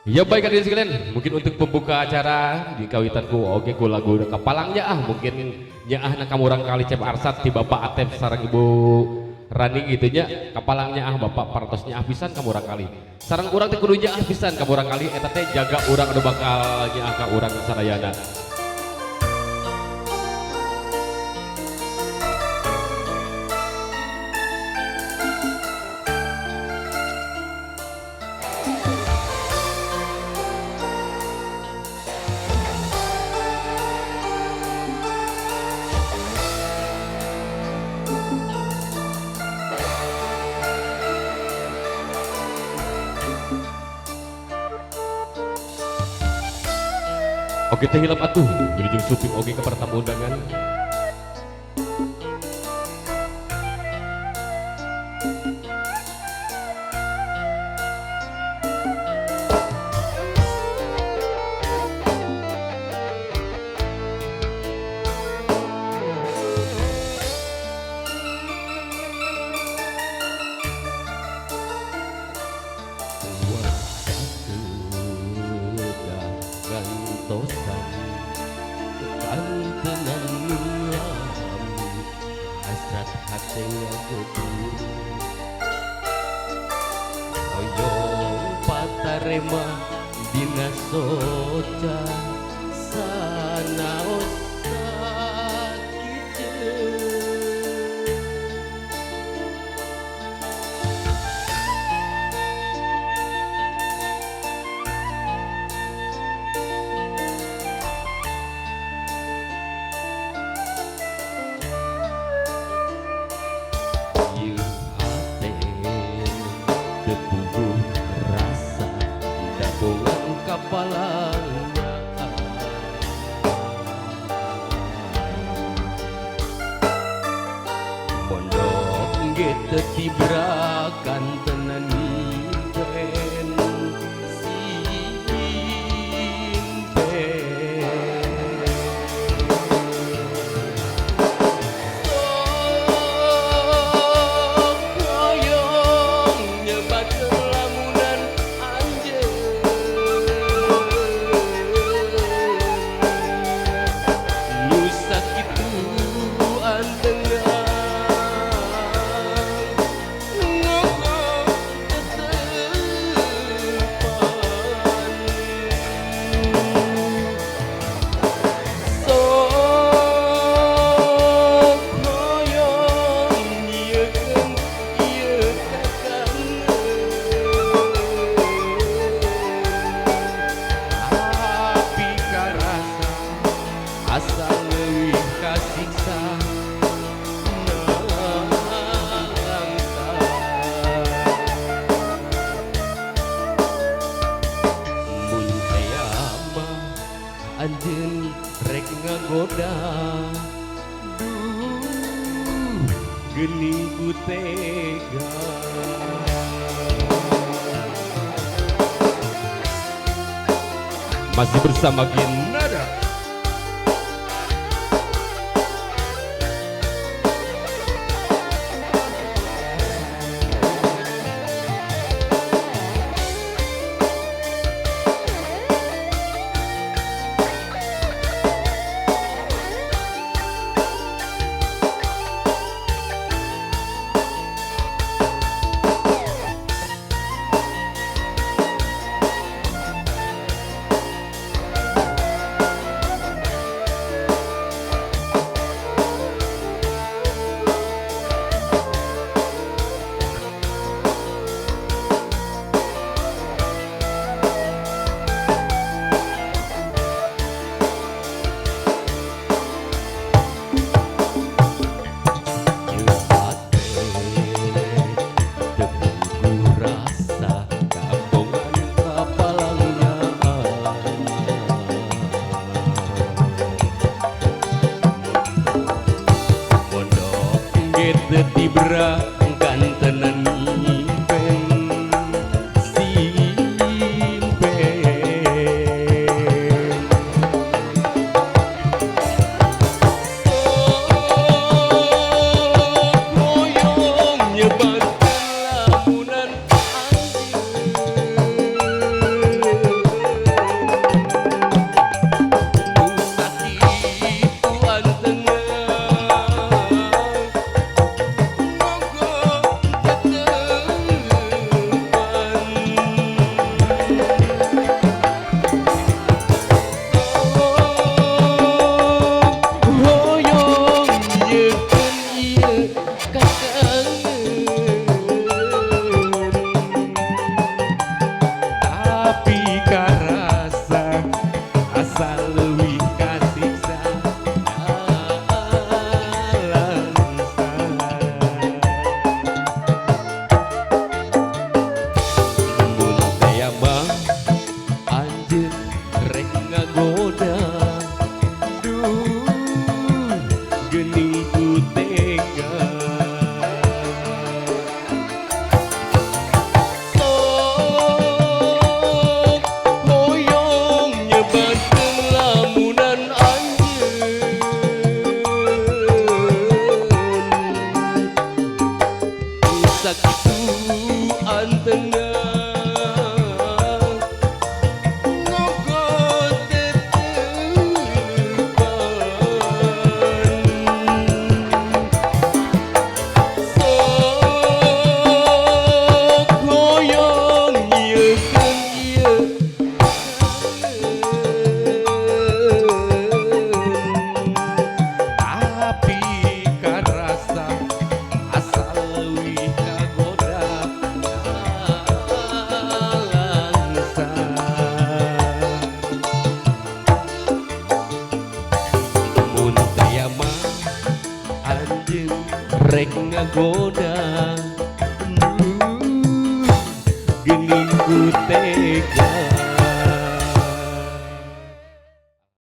Ya baik hadirin sekalian, mungkin untuk pembuka acara di kawitanku oke ku lagu kapalangnya mungkin nyaah na kamu orang kali cep arsat di bapak Atep sarang ibu Rani gitu nya kapalangnya bapak partosnya pisan kamu orang kali sarang urang teh kudu nyaah pisan kamu orang kali eta teh jaga urang anu bakal nyaah ka urang sarayana. Oke teh hilap atuh menuju suping oke ke pertamu undangan. Gantosan kantenan nulami hasrat hati gedung oyong patarema dina soca sanaos tepuguh rasa dabungan kapalangnya pondok gitu tibrakan tenan ben asal leuwih kasiksa nangka mun aya mah anjeun rek ngagoda duh geuning ku tega masih bersama Ginada. nagoda